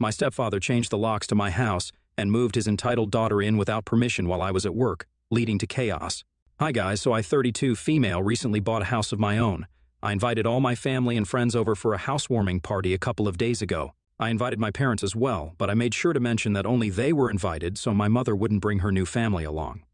My stepfather changed the locks to my house and moved his entitled daughter in without permission while I was at work, leading to chaos. Hi guys, so I 32 female recently bought a house of my own. I invited all my family and friends over for a housewarming party a couple of days ago. I invited my parents as well, but I made sure to mention that only they were invited so my mother wouldn't bring her new family along.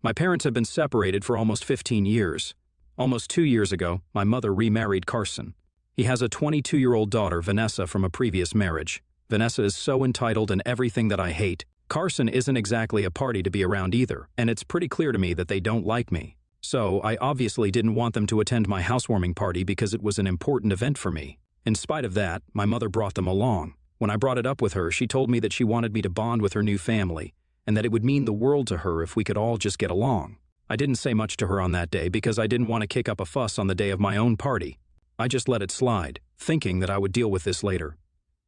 My parents have been separated for almost 15 years. Almost 2 years ago, my mother remarried Carson. He has a 22-year-old daughter, Vanessa, from a previous marriage. Vanessa is so entitled and everything that I hate. Carson isn't exactly a party to be around either, and it's pretty clear to me that they don't like me. So, I obviously didn't want them to attend my housewarming party because it was an important event for me. In spite of that, my mother brought them along. When I brought it up with her, she told me that she wanted me to bond with her new family, and that it would mean the world to her if we could all just get along. I didn't say much to her on that day because I didn't want to kick up a fuss on the day of my own party. I just let it slide, thinking that I would deal with this later.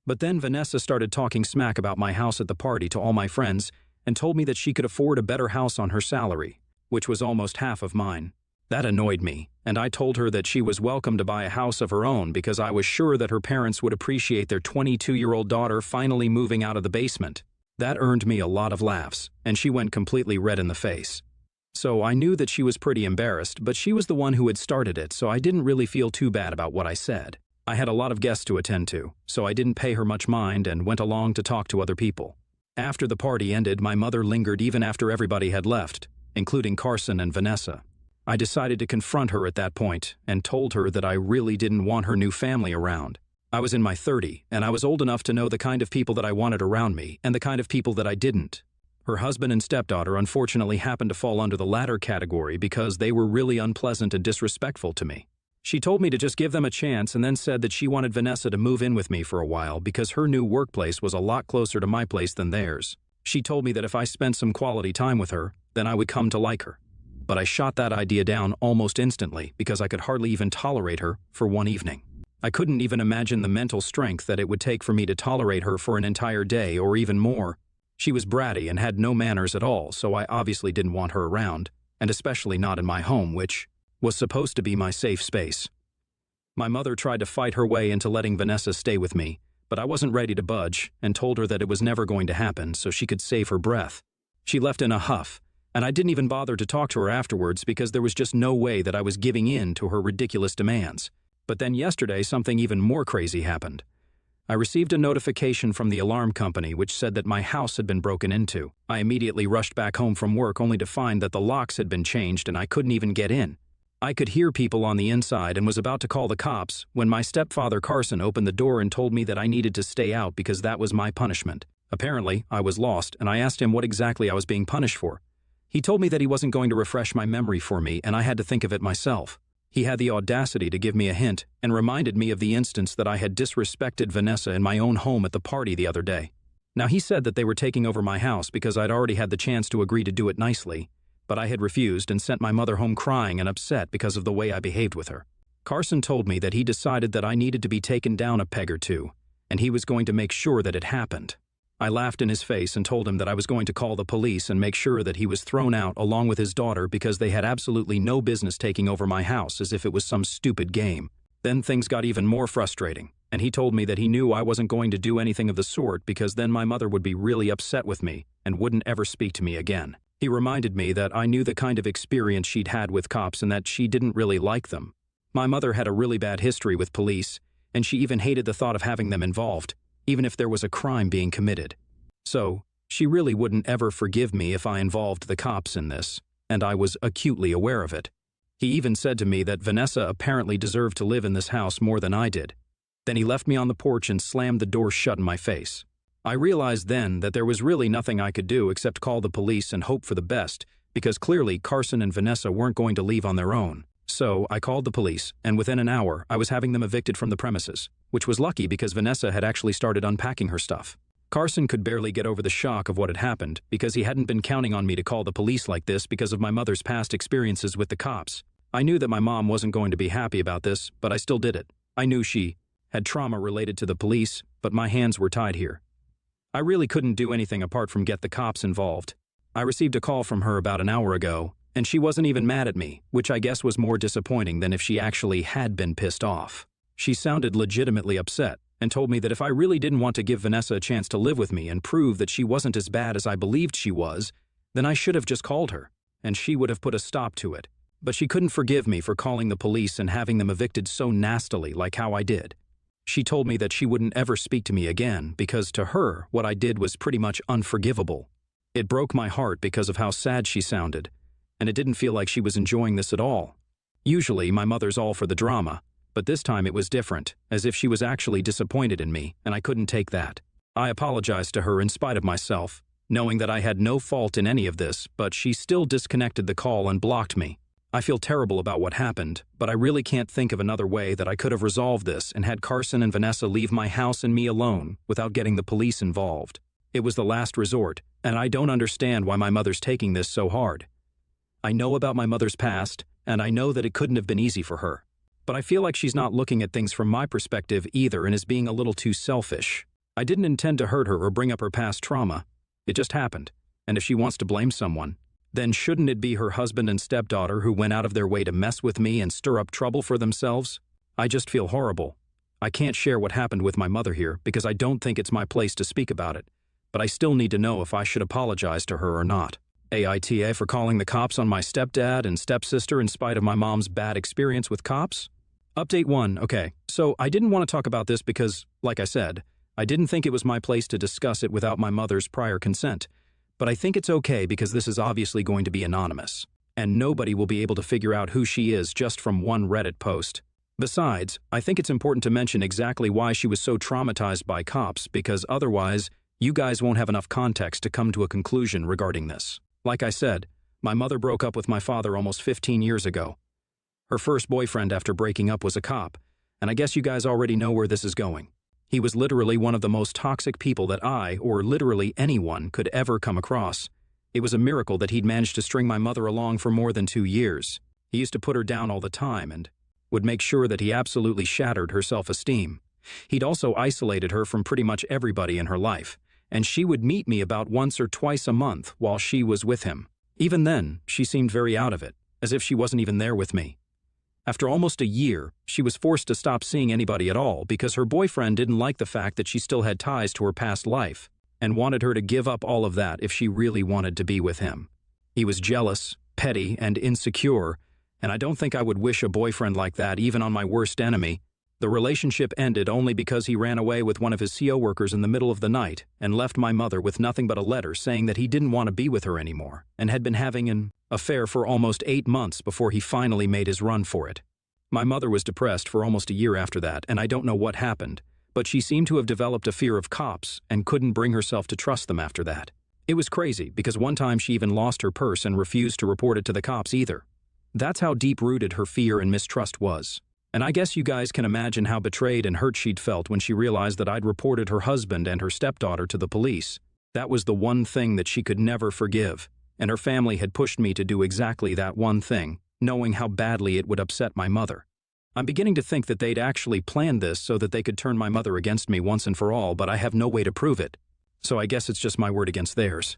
But then Vanessa started talking smack about my house at the party to all my friends and told me that she could afford a better house on her salary, which was almost half of mine. That annoyed me, and I told her that she was welcome to buy a house of her own because I was sure that her parents would appreciate their 22-year-old daughter finally moving out of the basement. That earned me a lot of laughs, and she went completely red in the face. So I knew that she was pretty embarrassed, but she was the one who had started it, so I didn't really feel too bad about what I said. I had a lot of guests to attend to, so I didn't pay her much mind and went along to talk to other people. After the party ended, my mother lingered even after everybody had left, including Carson and Vanessa. I decided to confront her at that point and told her that I really didn't want her new family around. I was in my 30s, and I was old enough to know the kind of people that I wanted around me and the kind of people that I didn't. Her husband and stepdaughter unfortunately happened to fall under the latter category because they were really unpleasant and disrespectful to me. She told me to just give them a chance and then said that she wanted Vanessa to move in with me for a while because her new workplace was a lot closer to my place than theirs. She told me that if I spent some quality time with her, then I would come to like her. But I shot that idea down almost instantly because I could hardly even tolerate her for one evening. I couldn't even imagine the mental strength that it would take for me to tolerate her for an entire day or even more. She was bratty and had no manners at all, so I obviously didn't want her around, and especially not in my home, which was supposed to be my safe space. My mother tried to fight her way into letting Vanessa stay with me, but I wasn't ready to budge and told her that it was never going to happen so she could save her breath. She left in a huff, and I didn't even bother to talk to her afterwards because there was just no way that I was giving in to her ridiculous demands. But then yesterday, something even more crazy happened. I received a notification from the alarm company which said that my house had been broken into. I immediately rushed back home from work only to find that the locks had been changed and I couldn't even get in. I could hear people on the inside and was about to call the cops when my stepfather Carson opened the door and told me that I needed to stay out because that was my punishment. Apparently, I was lost and I asked him what exactly I was being punished for. He told me that he wasn't going to refresh my memory for me and I had to think of it myself. He had the audacity to give me a hint and reminded me of the instance that I had disrespected Vanessa in my own home at the party the other day. Now he said that they were taking over my house because I'd already had the chance to agree to do it nicely, but I had refused and sent my mother home crying and upset because of the way I behaved with her. Carson told me that he decided that I needed to be taken down a peg or two, and he was going to make sure that it happened. I laughed in his face and told him that I was going to call the police and make sure that he was thrown out along with his daughter because they had absolutely no business taking over my house as if it was some stupid game. Then things got even more frustrating, and he told me that he knew I wasn't going to do anything of the sort because then my mother would be really upset with me and wouldn't ever speak to me again. He reminded me that I knew the kind of experience she'd had with cops and that she didn't really like them. My mother had a really bad history with police, and she even hated the thought of having them involved, even if there was a crime being committed. So, she really wouldn't ever forgive me if I involved the cops in this, and I was acutely aware of it. He even said to me that Vanessa apparently deserved to live in this house more than I did. Then he left me on the porch and slammed the door shut in my face. I realized then that there was really nothing I could do except call the police and hope for the best, because clearly Carson and Vanessa weren't going to leave on their own. So I called the police, and within an hour, I was having them evicted from the premises, which was lucky because Vanessa had actually started unpacking her stuff. Carson could barely get over the shock of what had happened because he hadn't been counting on me to call the police like this because of my mother's past experiences with the cops. I knew that my mom wasn't going to be happy about this, but I still did it. I knew she had trauma related to the police, but my hands were tied here. I really couldn't do anything apart from get the cops involved. I received a call from her about an hour ago, and she wasn't even mad at me, which I guess was more disappointing than if she actually had been pissed off. She sounded legitimately upset, and told me that if I really didn't want to give Vanessa a chance to live with me and prove that she wasn't as bad as I believed she was, then I should have just called her, and she would have put a stop to it. But she couldn't forgive me for calling the police and having them evicted so nastily like how I did. She told me that she wouldn't ever speak to me again because to her, what I did was pretty much unforgivable. It broke my heart because of how sad she sounded, and it didn't feel like she was enjoying this at all. Usually, my mother's all for the drama, but this time it was different, as if she was actually disappointed in me, and I couldn't take that. I apologized to her in spite of myself, knowing that I had no fault in any of this, but she still disconnected the call and blocked me. I feel terrible about what happened, but I really can't think of another way that I could have resolved this and had Carson and Vanessa leave my house and me alone without getting the police involved. It was the last resort, and I don't understand why my mother's taking this so hard. I know about my mother's past, and I know that it couldn't have been easy for her. But I feel like she's not looking at things from my perspective either and is being a little too selfish. I didn't intend to hurt her or bring up her past trauma. It just happened, and if she wants to blame someone, then shouldn't it be her husband and stepdaughter who went out of their way to mess with me and stir up trouble for themselves? I just feel horrible. I can't share what happened with my mother here because I don't think it's my place to speak about it, but I still need to know if I should apologize to her or not. AITA for calling the cops on my stepdad and stepsister in spite of my mom's bad experience with cops? Update 1, okay, so I didn't want to talk about this because, like I said, I didn't think it was my place to discuss it without my mother's prior consent. But I think it's okay because this is obviously going to be anonymous, and nobody will be able to figure out who she is just from one Reddit post. Besides, I think it's important to mention exactly why she was so traumatized by cops because otherwise, you guys won't have enough context to come to a conclusion regarding this. Like I said, my mother broke up with my father almost 15 years ago. Her first boyfriend after breaking up was a cop, and I guess you guys already know where this is going. He was literally one of the most toxic people that I, or literally anyone, could ever come across. It was a miracle that he'd managed to string my mother along for more than 2 years. He used to put her down all the time and would make sure that he absolutely shattered her self-esteem. He'd also isolated her from pretty much everybody in her life, and she would meet me about once or twice a month while she was with him. Even then, she seemed very out of it, as if she wasn't even there with me. After almost a year, she was forced to stop seeing anybody at all because her boyfriend didn't like the fact that she still had ties to her past life and wanted her to give up all of that if she really wanted to be with him. He was jealous, petty, and insecure, and I don't think I would wish a boyfriend like that even on my worst enemy. The relationship ended only because he ran away with one of his CO workers in the middle of the night and left my mother with nothing but a letter saying that he didn't want to be with her anymore and had been having an affair for almost 8 months before he finally made his run for it. My mother was depressed for almost a year after that, and I don't know what happened, but she seemed to have developed a fear of cops and couldn't bring herself to trust them after that. It was crazy because one time she even lost her purse and refused to report it to the cops either. That's how deep-rooted her fear and mistrust was. And I guess you guys can imagine how betrayed and hurt she'd felt when she realized that I'd reported her husband and her stepdaughter to the police. That was the one thing that she could never forgive, and her family had pushed me to do exactly that one thing, knowing how badly it would upset my mother. I'm beginning to think that they'd actually planned this so that they could turn my mother against me once and for all, but I have no way to prove it. So I guess it's just my word against theirs.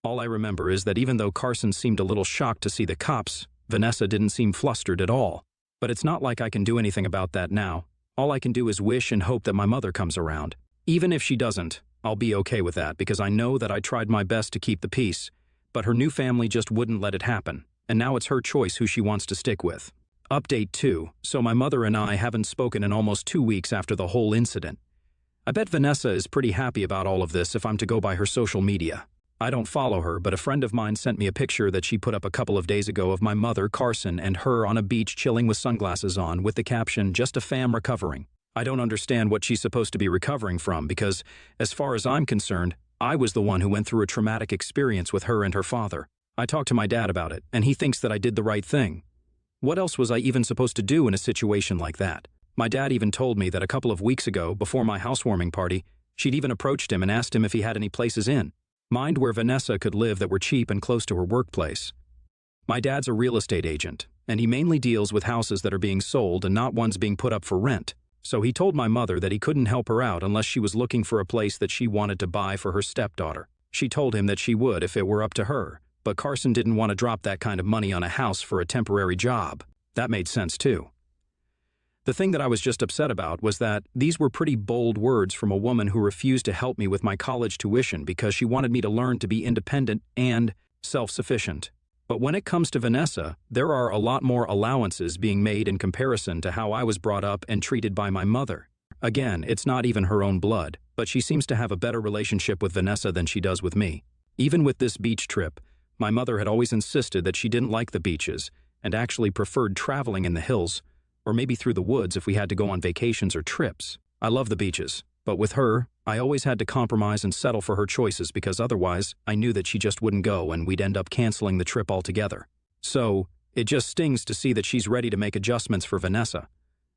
All I remember is that even though Carson seemed a little shocked to see the cops, Vanessa didn't seem flustered at all. But it's not like I can do anything about that now. All I can do is wish and hope that my mother comes around. Even if she doesn't, I'll be okay with that because I know that I tried my best to keep the peace, but her new family just wouldn't let it happen, and now it's her choice who she wants to stick with. Update 2, so my mother and I haven't spoken in almost 2 weeks after the whole incident. I bet Vanessa is pretty happy about all of this if I'm to go by her social media. I don't follow her, but a friend of mine sent me a picture that she put up a couple of days ago of my mother, Carson, and her on a beach chilling with sunglasses on with the caption, "Just a fam recovering." I don't understand what she's supposed to be recovering from because, as far as I'm concerned, I was the one who went through a traumatic experience with her and her father. I talked to my dad about it, and he thinks that I did the right thing. What else was I even supposed to do in a situation like that? My dad even told me that a couple of weeks ago, before my housewarming party, she'd even approached him and asked him if he had any places in. Mind where Vanessa could live that were cheap and close to her workplace. My dad's a real estate agent, and he mainly deals with houses that are being sold and not ones being put up for rent. So he told my mother that he couldn't help her out unless she was looking for a place that she wanted to buy for her stepdaughter. She told him that she would if it were up to her, but Carson didn't want to drop that kind of money on a house for a temporary job. That made sense too. The thing that I was just upset about was that these were pretty bold words from a woman who refused to help me with my college tuition because she wanted me to learn to be independent and self-sufficient. But when it comes to Vanessa, there are a lot more allowances being made in comparison to how I was brought up and treated by my mother. Again, it's not even her own blood, but she seems to have a better relationship with Vanessa than she does with me. Even with this beach trip, my mother had always insisted that she didn't like the beaches and actually preferred traveling in the hills, or maybe through the woods if we had to go on vacations or trips. I love the beaches, but with her, I always had to compromise and settle for her choices because otherwise I knew that she just wouldn't go and we'd end up canceling the trip altogether. So, it just stings to see that she's ready to make adjustments for Vanessa,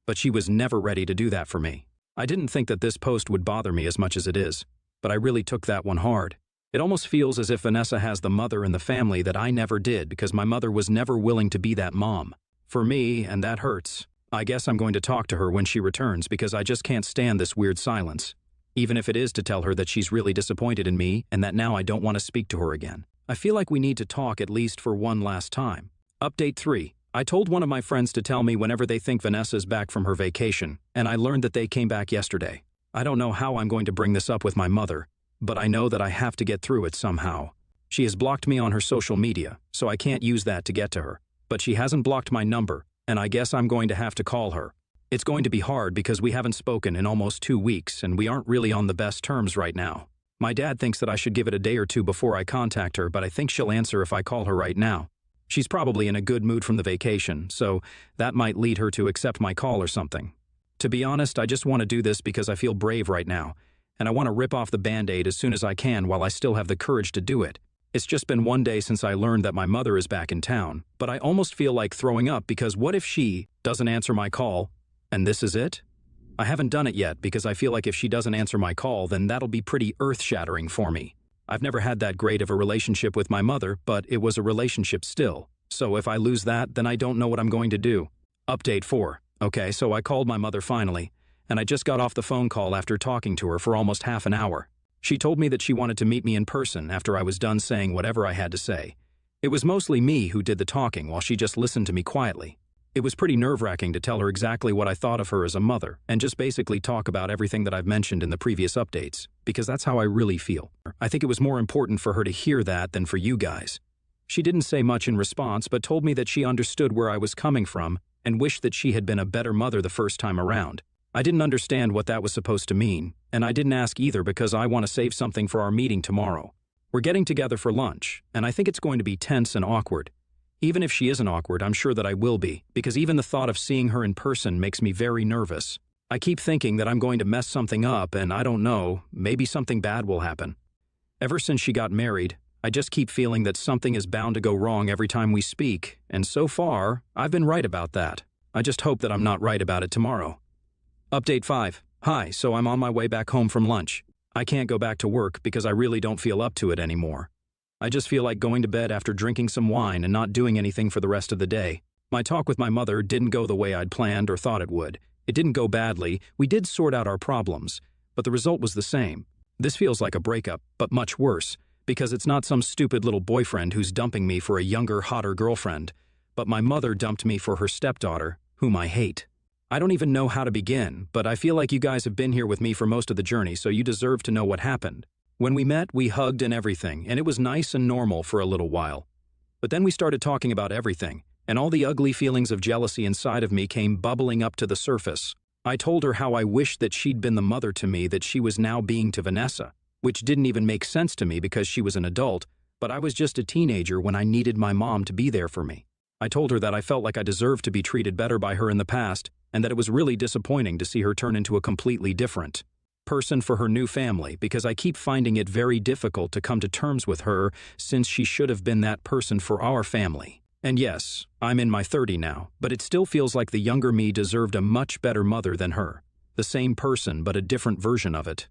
but she was never ready to do that for me. I didn't think that this post would bother me as much as it is, but I really took that one hard. It almost feels as if Vanessa has the mother in the family that I never did because my mother was never willing to be that mom for me, and that hurts. I guess I'm going to talk to her when she returns because I just can't stand this weird silence, even if it is to tell her that she's really disappointed in me and that now I don't want to speak to her again. I feel like we need to talk at least for one last time. Update 3. I told one of my friends to tell me whenever they think Vanessa's back from her vacation, and I learned that they came back yesterday. I don't know how I'm going to bring this up with my mother, but I know that I have to get through it somehow. She has blocked me on her social media, so I can't use that to get to her, but she hasn't blocked my number, and I guess I'm going to have to call her. It's going to be hard because we haven't spoken in almost 2 weeks and we aren't really on the best terms right now. My dad thinks that I should give it a day or two before I contact her, but I think she'll answer if I call her right now. She's probably in a good mood from the vacation, so that might lead her to accept my call or something. To be honest, I just want to do this because I feel brave right now, and I want to rip off the Band-Aid as soon as I can while I still have the courage to do it. It's just been 1 day since I learned that my mother is back in town, but I almost feel like throwing up because what if she doesn't answer my call, and this is it? I haven't done it yet because I feel like if she doesn't answer my call, then that'll be pretty earth-shattering for me. I've never had that great of a relationship with my mother, but it was a relationship still. So if I lose that, then I don't know what I'm going to do. Update 4. Okay, so I called my mother finally, and I just got off the phone call after talking to her for almost half an hour. She told me that she wanted to meet me in person after I was done saying whatever I had to say. It was mostly me who did the talking while she just listened to me quietly. It was pretty nerve-wracking to tell her exactly what I thought of her as a mother and just basically talk about everything that I've mentioned in the previous updates, because that's how I really feel. I think it was more important for her to hear that than for you guys. She didn't say much in response but told me that she understood where I was coming from and wished that she had been a better mother the first time around. I didn't understand what that was supposed to mean, and I didn't ask either because I want to save something for our meeting tomorrow. We're getting together for lunch, and I think it's going to be tense and awkward. Even if she isn't awkward, I'm sure that I will be, because even the thought of seeing her in person makes me very nervous. I keep thinking that I'm going to mess something up, and I don't know, maybe something bad will happen. Ever since she got married, I just keep feeling that something is bound to go wrong every time we speak, and so far, I've been right about that. I just hope that I'm not right about it tomorrow. Update 5. Hi, so I'm on my way back home from lunch. I can't go back to work because I really don't feel up to it anymore. I just feel like going to bed after drinking some wine and not doing anything for the rest of the day. My talk with my mother didn't go the way I'd planned or thought it would. It didn't go badly. We did sort out our problems, but the result was the same. This feels like a breakup, but much worse, because it's not some stupid little boyfriend who's dumping me for a younger, hotter girlfriend, but my mother dumped me for her stepdaughter, whom I hate. I don't even know how to begin, but I feel like you guys have been here with me for most of the journey, so you deserve to know what happened. When we met, we hugged and everything, and it was nice and normal for a little while. But then we started talking about everything, and all the ugly feelings of jealousy inside of me came bubbling up to the surface. I told her how I wished that she'd been the mother to me that she was now being to Vanessa, which didn't even make sense to me because she was an adult, but I was just a teenager when I needed my mom to be there for me. I told her that I felt like I deserved to be treated better by her in the past, and that it was really disappointing to see her turn into a completely different person for her new family because I keep finding it very difficult to come to terms with her since she should have been that person for our family. And yes, I'm in my 30s now, but it still feels like the younger me deserved a much better mother than her. The same person, but a different version of it.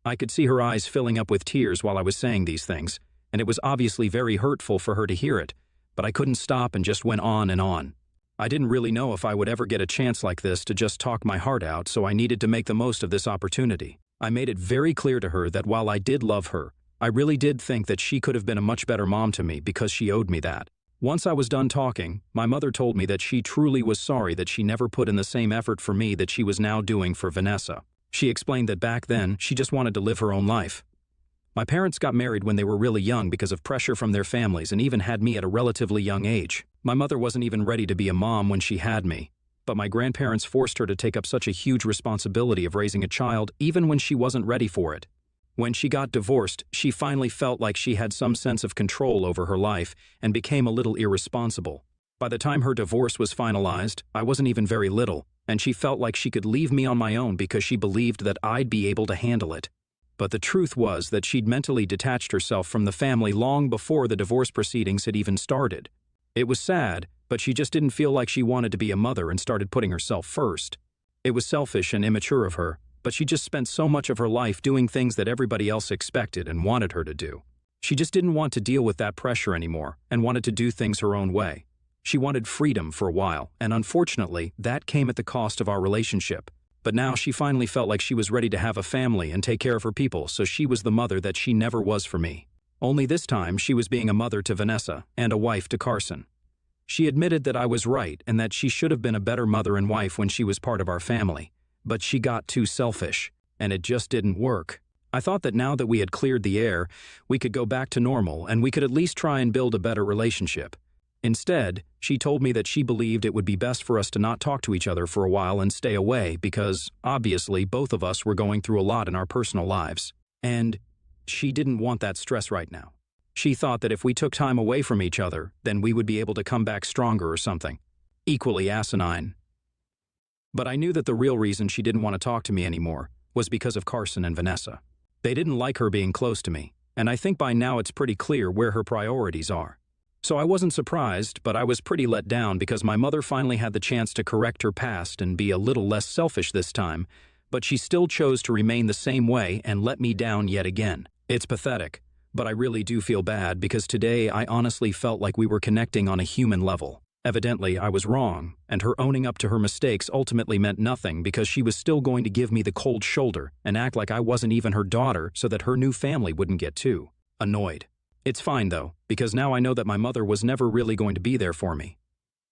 I could see her eyes filling up with tears while I was saying these things, and it was obviously very hurtful for her to hear it, but I couldn't stop and just went on and on. I didn't really know if I would ever get a chance like this to just talk my heart out, so I needed to make the most of this opportunity. I made it very clear to her that while I did love her, I really did think that she could have been a much better mom to me because she owed me that. Once I was done talking, my mother told me that she truly was sorry that she never put in the same effort for me that she was now doing for Vanessa. She explained that back then, she just wanted to live her own life. My parents got married when they were really young because of pressure from their families and even had me at a relatively young age. My mother wasn't even ready to be a mom when she had me, but my grandparents forced her to take up such a huge responsibility of raising a child even when she wasn't ready for it. When she got divorced, she finally felt like she had some sense of control over her life and became a little irresponsible. By the time her divorce was finalized, I wasn't even very little, and she felt like she could leave me on my own because she believed that I'd be able to handle it. But the truth was that she'd mentally detached herself from the family long before the divorce proceedings had even started. It was sad, but she just didn't feel like she wanted to be a mother and started putting herself first. It was selfish and immature of her, but she just spent so much of her life doing things that everybody else expected and wanted her to do. She just didn't want to deal with that pressure anymore and wanted to do things her own way. She wanted freedom for a while, and unfortunately, that came at the cost of our relationship. But now she finally felt like she was ready to have a family and take care of her people, so she was the mother that she never was for me. Only this time, she was being a mother to Vanessa and a wife to Carson. She admitted that I was right and that she should have been a better mother and wife when she was part of our family. But she got too selfish, and it just didn't work. I thought that now that we had cleared the air, we could go back to normal and we could at least try and build a better relationship. Instead, she told me that she believed it would be best for us to not talk to each other for a while and stay away because, obviously, both of us were going through a lot in our personal lives. And she didn't want that stress right now. She thought that if we took time away from each other, then we would be able to come back stronger or something. Equally asinine. But I knew that the real reason she didn't want to talk to me anymore was because of Carson and Vanessa. They didn't like her being close to me, and I think by now it's pretty clear where her priorities are. So I wasn't surprised, but I was pretty let down because my mother finally had the chance to correct her past and be a little less selfish this time, but she still chose to remain the same way and let me down yet again. It's pathetic, but I really do feel bad because today I honestly felt like we were connecting on a human level. Evidently, I was wrong, and her owning up to her mistakes ultimately meant nothing because she was still going to give me the cold shoulder and act like I wasn't even her daughter so that her new family wouldn't get too annoyed. It's fine though, because now I know that my mother was never really going to be there for me.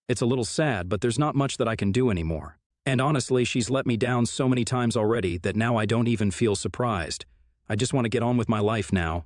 It's a little sad, but there's not much that I can do anymore. And honestly, she's let me down so many times already that now I don't even feel surprised. I just want to get on with my life now